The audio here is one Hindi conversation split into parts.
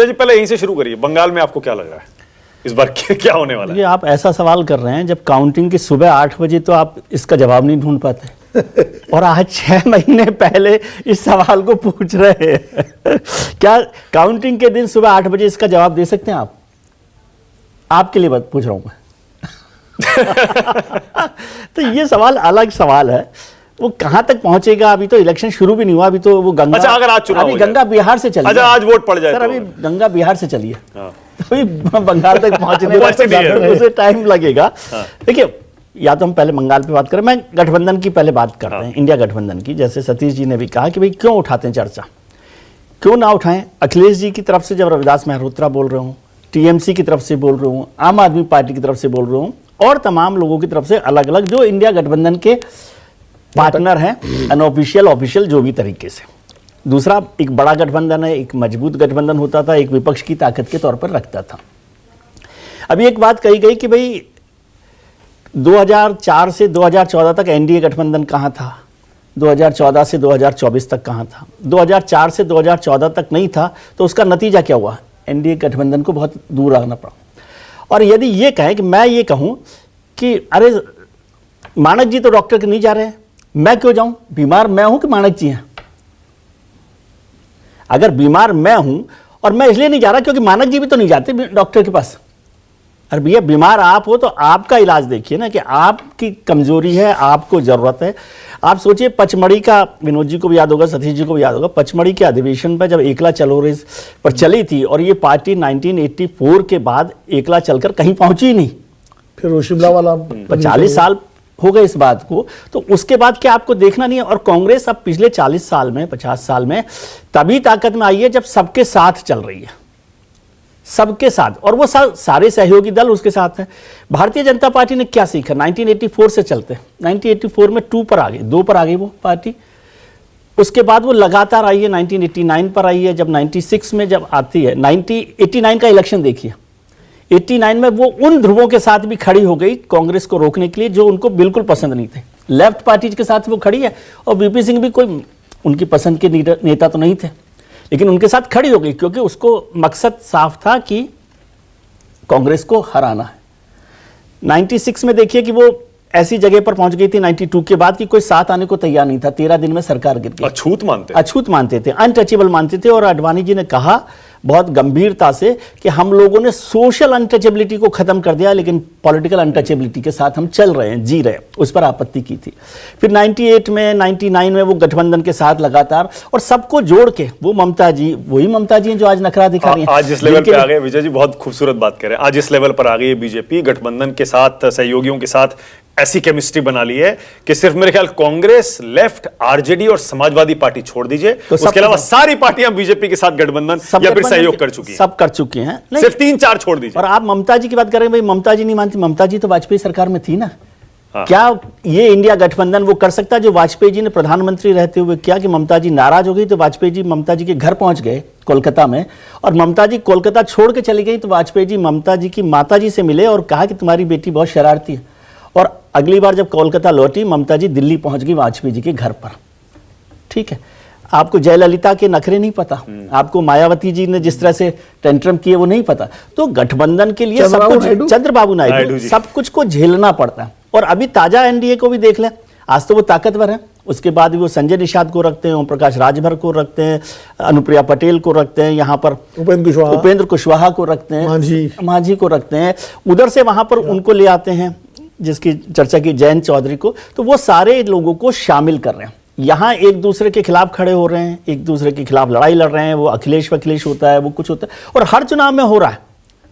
जी पहले यहीं से शुरू करिए, बंगाल में आपको क्या लग रहा है इस बार क्या होने वाला है? ये आप ऐसा सवाल कर रहे हैं जब काउंटिंग की सुबह 8 बजे तो आप इसका जवाब नहीं ढूंढ पाते और आज 6 महीने पहले इस सवाल को पूछ रहे हैं। क्या काउंटिंग के दिन सुबह 8 बजे इसका जवाब दे सकते हैं आप? आपके लिए पूछ रहा हूं मैं। तो ये सवाल अलग सवाल है, वो कहां तक पहुंचेगा। अभी तो इलेक्शन शुरू भी नहीं हुआ, अभी तो वो गंगा, अच्छा अगर आज चुनाव अभी हो जाए, गंगा बिहार से चली, अच्छा आज वोट पड़ जाए सर, तो अभी गंगा बिहार से चली है, हाँ। अभी बंगाल तक पहुंचने में उसे टाइम लगेगा। देखिए, या तो हम पहले बंगाल पे बात करें, मैं गठबंधन की पहले बात करते हैं, इंडिया गठबंधन की। जैसे सतीश जी ने भी कहा कि भाई क्यों उठाते हैं चर्चा, क्यों ना उठाएं। अखिलेश जी की तरफ से जब रविदास मेहरोत्रा बोल रहे हूँ, टीएमसी की तरफ से बोल रहे हूँ, आम आदमी पार्टी की तरफ से बोल रहे हूँ, और तमाम लोगों की तरफ से अलग अलग जो इंडिया गठबंधन के पार्टनर हैं, अनऑफिशियल ऑफिशियल जो भी तरीके से। दूसरा, एक बड़ा गठबंधन है, एक मजबूत गठबंधन होता था, एक विपक्ष की ताकत के तौर पर रखता था। अभी एक बात कही गई कि भाई 2004 से 2014 तक एनडीए गठबंधन कहाँ था, 2014 से 2024 तक कहाँ था। 2004 से 2014 तक नहीं था तो उसका नतीजा क्या हुआ, एनडीए गठबंधन को बहुत दूर आना पड़ा। और यदि ये कहें कि मैं ये कहूँ कि अरे माणक जी तो डॉक्टर के नहीं जा रहे हैं, मैं क्यों जाऊं, बीमार मैं हूं कि माणक जी हैं? अगर बीमार मैं हूं और मैं इसलिए नहीं जा रहा क्योंकि माणक जी भी तो नहीं जाते डॉक्टर के पास। अरे भैया, बीमार आप हो तो आपका इलाज देखिए ना, कि आपकी कमजोरी है, आपको जरूरत है। आप सोचिए, पचमढ़ी का, विनोद जी को भी याद होगा, सतीश जी को भी याद होगा, पचमढ़ी के अधिवेशन पर जब एकला चलो रेस पर चली थी और ये पार्टी 1984 के बाद एकला चलकर कहीं पहुंची ही नहीं, फिर वो शिमला वाला 40 साल हो गए इस बात को। तो उसके बाद क्या आपको देखना नहीं है? और कांग्रेस अब पिछले 40 साल में, 50 साल में तभी ताकत में आई है जब सबके साथ चल रही है, सबके साथ, और वो सारे सहयोगी दल उसके साथ हैं। भारतीय जनता पार्टी ने क्या सीखा? 1984 से चलते 1984 में 2 पर आ गई, 2 पर आ गई वो पार्टी। उसके बाद वो लगातार आई है, 1989 पर आई है, जब 96 में जब आती है, 1989 का इलेक्शन देखिए, 89 में वो उन ध्रुवों के साथ भी खड़ी हो गई कांग्रेस को रोकने के लिए जो उनको बिल्कुल पसंद नहीं थे। लेफ्ट पार्टी के साथ वो खड़ी है, और वीपी सिंह भी कोई उनकी पसंद के नेता तो नहीं थे, लेकिन उनके साथ खड़ी हो गई क्योंकि उसको मकसद साफ था कि कांग्रेस को हराना है। 96 में देखिए कि वो ऐसी जगह पर पहुंच गई थी 92 के बाद कि कोई साथ आने को तैयार नहीं था। 13 दिन में सरकार गिर गई। अछूत मानते थे, अनटचेबल मानते थे। और आडवाणी जी ने कहा बहुत गंभीरता से कि हम लोगों ने सोशल अनटचेबिलिटी को खत्म कर दिया, लेकिन पॉलिटिकल अनटचेबिलिटी के साथ हम चल रहे हैं, जी रहे हैं। उस पर आपत्ति की थी। फिर 98 में, 99 में वो गठबंधन के साथ लगातार, और सबको जोड़ के वो ममता जी, वही ममता जी जो आज नखरा दिखा रही हैं। आज इस लेवल पे आ गए विजय जी, बहुत खूबसूरत बात कह रहे हैं। आज इस लेवल पर आ गई है बीजेपी, गठबंधन के साथ, सहयोगियों के साथ ऐसी केमिस्ट्री बना ली है कि सिर्फ मेरे ख्याल कांग्रेस, लेफ्ट, आरजेडी और समाजवादी पार्टी छोड़ दीजिए, तो उसके अलावा सारी पार्टियां बीजेपी के साथ गठबंधन या फिर सहयोग कर चुकी हैं। सब कर चुके हैं, सिर्फ 3-4 छोड़ दीजिए। और आप ममता जी की बात कर रहे हैं, भाई ममता जी नहीं मानती। ममता जी तो वाजपेयी सरकार में थी ना। हाँ। क्या ये इंडिया गठबंधन वो कर सकता जो वाजपेयी जी ने प्रधानमंत्री रहते हुए किया? कि ममता जी नाराज हो गई तो वाजपेयी जी ममता जी के घर पहुंच गए कोलकाता में, और ममता जी कोलकाता छोड़ के चली गई तो वाजपेयी जी ममता जी की माता जी से मिले और कहा कि तुम्हारी बेटी बहुत शरारती है। और अगली बार जब कोलकाता लौटी, ममता जी दिल्ली पहुंच गई वाजपेयी जी के घर पर। ठीक है, आपको जयललिता के नखरे नहीं पता, आपको मायावती जी ने जिस तरह से टेंट्रम किए वो नहीं पता। तो गठबंधन के लिए सब कुछ, चंद्रबाबू नायडू, सब कुछ को झेलना पड़ता है। और अभी ताजा एनडीए को भी देख लें, आज तो वो ताकतवर है, उसके बाद वो संजय निषाद को रखते हैं, ओम प्रकाश राजभर को रखते हैं, अनुप्रिया पटेल को रखते हैं, यहाँ पर उपेंद्र कुशवाहा को रखते हैं, मांझी को रखते हैं, उधर से वहां पर उनको ले आते हैं जिसकी चर्चा की, जयंत चौधरी को। तो वो सारे लोगों को शामिल कर रहे हैं। यहाँ एक दूसरे के खिलाफ खड़े हो रहे हैं, एक दूसरे के खिलाफ लड़ाई लड़ रहे हैं। वो अखिलेश होता है, वो कुछ होता है, और हर चुनाव में हो रहा है।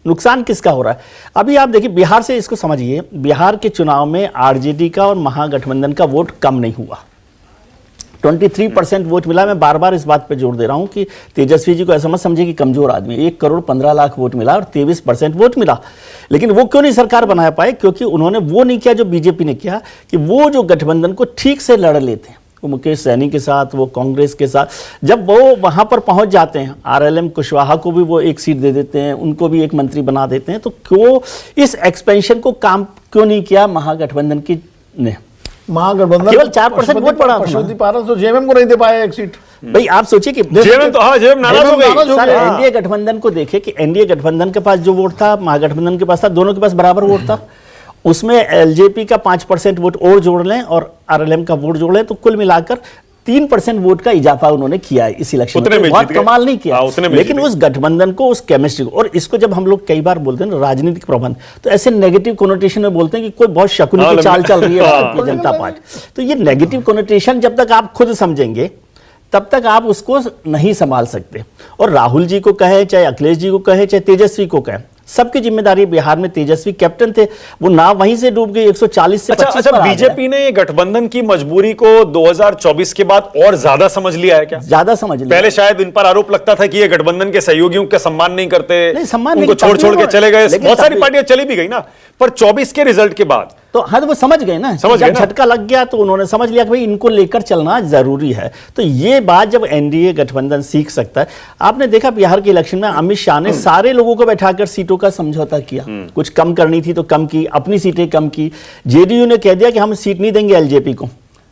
नुकसान किसका हो रहा है? अभी आप देखिए, बिहार से इसको समझिए, बिहार के चुनाव में आरजेडी का और महागठबंधन का वोट कम नहीं हुआ, 23% वोट मिला। मैं बार बार इस बात पे जोर दे रहा हूं कि तेजस्वी जी को ऐसा मत समझिए कि कमजोर आदमी, 1 करोड़ 15 लाख वोट मिला और 23% वोट मिला। लेकिन वो क्यों नहीं सरकार बना पाए? क्योंकि उन्होंने वो नहीं किया जो बीजेपी ने किया, कि वो जो गठबंधन को ठीक से लड़ लेते हैं, वो मुकेश सहनी के साथ, वो कांग्रेस के साथ, जब वो वहां पर पहुंच जाते हैं, आरएलएम कुशवाहा को भी वो एक सीट दे देते हैं, उनको भी एक मंत्री बना देते हैं। तो क्यों इस एक्सपेंशन को काम क्यों नहीं किया महागठबंधन की ने? महागठबंधन केवल 4% वोट पड़ा, पशुपति पारस तो जेएमएम को नहीं दे पाया एक सीट। भाई आप सोचिए कि जेएमएम तो जेएमएम नाराज हो गई। सर एनडीए गठबंधन को देखे कि एनडीए गठबंधन के पास जो वोट था महागठबंधन के पास था, दोनों के पास बराबर वोट था। उसमें एलजेपी का 5% वोट और जोड़ लें और आरएलएम का वोट जोड़ लें तो कुल मिलाकर 3% वोट का इजाफा उन्होंने किया है इस इलेक्शन में। बहुत कमाल नहीं किया, लेकिन उस गठबंधन को, उस केमिस्ट्री को, और इसको जब हम लोग कई बार बोलते हैं ना राजनीतिक प्रबंध, तो ऐसे नेगेटिव कोनोटेशन में बोलते हैं कि कोई बहुत शकुनी की चाल चल रही है भारतीय जनता पार्टी। तो ये नेगेटिव कोनोटेशन जब तक आप खुद समझेंगे तब तक आप उसको नहीं संभाल सकते। और राहुल जी को कहे, चाहे अखिलेश जी को कहे, चाहे तेजस्वी को कहे, सबकी जिम्मेदारी। बिहार में तेजस्वी कैप्टन थे, वो नाव वहीं से डूब गई, 140 से 25 पर आ गया। बीजेपी ने गठबंधन की मजबूरी को 2024 के बाद और ज्यादा समझ लिया है क्या? ज्यादा समझ लिया। पहले शायद इन पर आरोप लगता था कि ये गठबंधन के सहयोगियों का सम्मान नहीं करते, नहीं, सम्मान उनको नहीं, छोड़ के चले गए। बहुत सारी तब पार्टियां चली भी गई ना, पर 24 के रिजल्ट के बाद तो हाँ, वो समझ गए ना, जब झटका लग गया तो उन्होंने समझ लिया कि भाई इनको लेकर चलना जरूरी है। तो ये बात जब एनडीए गठबंधन सीख सकता है। आपने देखा बिहार के इलेक्शन में अमित शाह ने सारे लोगों को बैठाकर सीटों का समझौता किया, कुछ कम करनी थी तो कम की, अपनी सीटें कम की। जेडीयू ने कह दिया कि हम सीट नहीं देंगे एलजेपी को,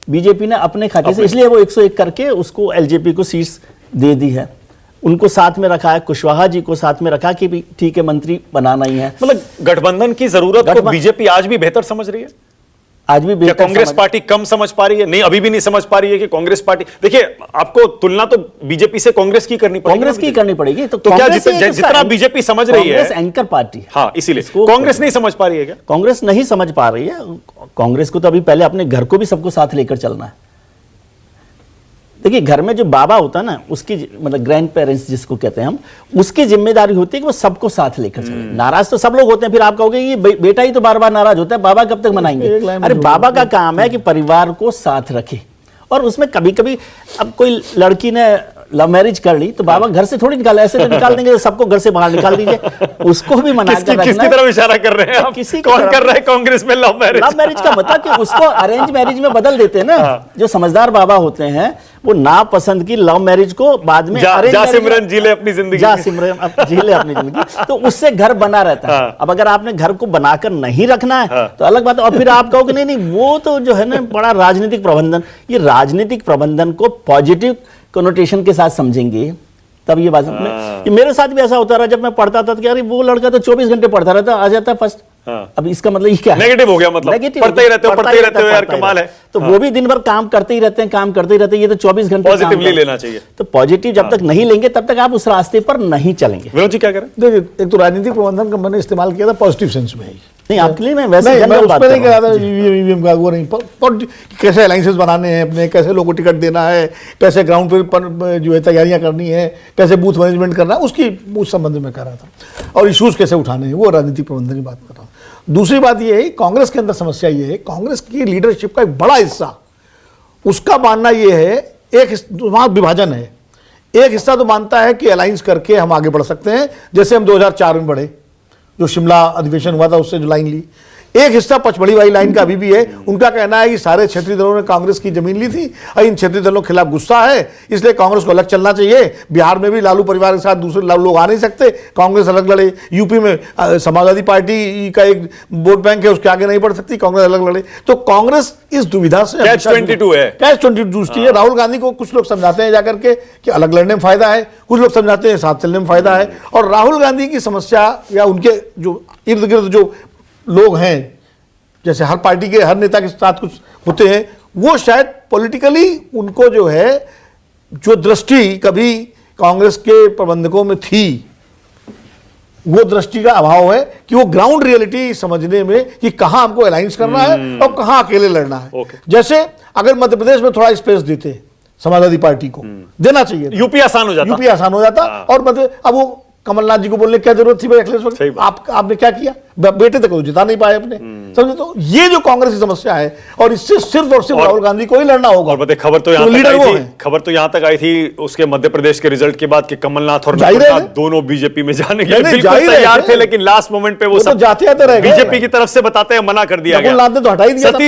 बीजेपी ने अपने खाते से, इसलिए वो 101 करके उसको एलजेपी को सीट्स दे दी है। उनको साथ में रखा है, कुशवाहा जी को साथ में रखा कि ठीक है मंत्री बनाना ही है। मतलब गठबंधन की जरूरत को बीजेपी आज भी बेहतर समझ रही है? आज भी बेहतर कांग्रेस पार्टी कम समझ पा रही है? नहीं, अभी भी नहीं समझ पा रही है कि कांग्रेस पार्टी, देखिए आपको तुलना तो बीजेपी से कांग्रेस की करनी पड़ेगी। कांग्रेस की करनी पड़ेगी। तो क्या जितना बीजेपी समझ रही है, कांग्रेस एंकर पार्टी, हाँ, इसीलिए कांग्रेस नहीं समझ पा रही है क्या? कांग्रेस नहीं समझ पा रही है। कांग्रेस को तो अभी पहले अपने घर को भी सबको साथ लेकर चलना है। देखिए घर में जो बाबा होता है ना, उसकी मतलब ग्रैंड पेरेंट्स जिसको कहते हैं हम, उसकी जिम्मेदारी होती है कि वो सबको साथ लेकर चले। नाराज तो सब लोग होते हैं, फिर आप कहोगे ये बेटा ही तो बार बार नाराज होता है, बाबा कब तक मनाएंगे? अरे बाबा का काम है कि परिवार को साथ रखे। और उसमें कभी कभी अब कोई लड़की ने लव मैरिज कर ली तो बाबा घर से थोड़ी निकाल, ऐसे तो निकाल देंगे तो सबको घर से बाहर निकाल दीजिए, उसको भी मना कर रखना है। किसकी तरफ इशारा कर रहे हैं आप? कौन कर रहा है कांग्रेस में लव मैरिज? लव मैरिज का मतलब कि उसको अरेंज मैरिज में बदल देते हैं ना। जो समझदार बाबा होते हैं वो ना पसंद की लव मैरिज को बाद में सिमरन जी ले अपनी जिंदगी, सिमरन जी ले अपनी जिंदगी, तो उससे घर बना रहता है। अब अगर आपने घर को बनाकर नहीं रखना है तो अलग बात है। और फिर आप कहोगे नहीं नहीं वो तो जो है ना बड़ा राजनीतिक प्रबंधन। ये राजनीतिक प्रबंधन को पॉजिटिव कोनोटेशन के साथ समझेंगे तब ये बात। मेरे साथ भी ऐसा होता रहा, जब मैं पढ़ता था कि अरे वो लड़का तो 24 घंटे पढ़ता रहता, आ जाता फर्स्ट। अब इसका मतलब ये क्या है? नेगेटिव हो गया, मतलब पढ़ते ही रहते हो यार, कमाल है। तो वो भी दिन भर काम करते ही रहते हैं, काम करते ही रहते हैं। ये तो 24 घंटे पॉजिटिवली लेना चाहिए। तो पॉजिटिव जब तक नहीं लेंगे तब तक आप उस रास्ते पर नहीं चलेंगे। विनोद जी क्या करें? देखिए एक तो राजनीतिक प्रबंधन का मैंने इस्तेमाल किया था पॉजिटिव सेंस में ही। नहीं आपके लिए मैं वैसे नहीं, मैं उस पर नहीं कह रहा था ईवीएम का, वो नहीं, कैसे अलायंसेस बनाने हैं अपने, कैसे लोगों को टिकट देना है, कैसे ग्राउंड पर जो है तैयारियां करनी है, कैसे बूथ मैनेजमेंट करना है, उसकी उस संबंध में कह रहा था। और इश्यूज कैसे उठाने हैं, वो राजनीतिक प्रबंधन की बात कर रहा हूँ। दूसरी बात ये है कांग्रेस के अंदर समस्या ये है, कांग्रेस की लीडरशिप का एक बड़ा हिस्सा उसका मानना ये है, एक वहाँ विभाजन है। एक हिस्सा तो मानता है कि अलायंस करके हम आगे बढ़ सकते हैं, जैसे हम 2004 में बढ़े, जो शिमला अधिवेशन हुआ था उससे जो लाइन ली। एक हिस्सा पचमढ़ी वाली लाइन का अभी भी है। उनका कहना है कि सारे क्षेत्रीय दलों ने कांग्रेस की जमीन ली थी और इन क्षेत्रीय दलों के खिलाफ गुस्सा है, इसलिए कांग्रेस को अलग चलना चाहिए। बिहार में भी लालू परिवार के साथ दूसरे लोग आ नहीं सकते, कांग्रेस अलग लड़े। यूपी में समाजवादी पार्टी का एक वोट बैंक है, उसके आगे नहीं बढ़ सकती, कांग्रेस अलग लड़े। तो कांग्रेस इस दुविधा से कैच 22 है, कैच 22 जूझती है। राहुल गांधी को कुछ लोग समझाते हैं जाकर के कि अलग लड़ने में फायदा है, कुछ लोग समझाते हैं साथ चलने में फायदा है। और राहुल गांधी की समस्या या उनके जो इर्द गिर्द जो लोग हैं, जैसे हर पार्टी के हर नेता के साथ कुछ होते हैं, वो शायद पॉलिटिकली उनको जो है जो दृष्टि कभी कांग्रेस के प्रबंधकों में थी, वो दृष्टि का अभाव है कि वो ग्राउंड रियलिटी समझने में कि कहां हमको अलायंस करना है और कहां अकेले लड़ना है। जैसे अगर मध्य प्रदेश में थोड़ा स्पेस देते समाजवादी पार्टी को, देना चाहिए, यूपी आसान हो जाता। और मतलब अब वो कमलनाथ जी को बोलने की क्या जरूरत थी भाई अखिलेश वक्त? आपने क्या किया? बेटे तक जिता नहीं पाए अपने, समझे? तो ये जो कांग्रेस की समस्या है, और इससे सिर्फ और सिर्फ राहुल गांधी को ही लड़ना होगा। और बताइए खबर तो यहाँ तक आई थी उसके मध्य प्रदेश के रिजल्ट के बाद कि कमलनाथ और दोनों बीजेपी में जाने के लिए तैयार थे, लेकिन लास्ट मोमेंट पे वो सब जाते रहे, बीजेपी की तरफ से बताते हैं मना कर दिया गया। कमलनाथ ने तो हटा ही दिया था।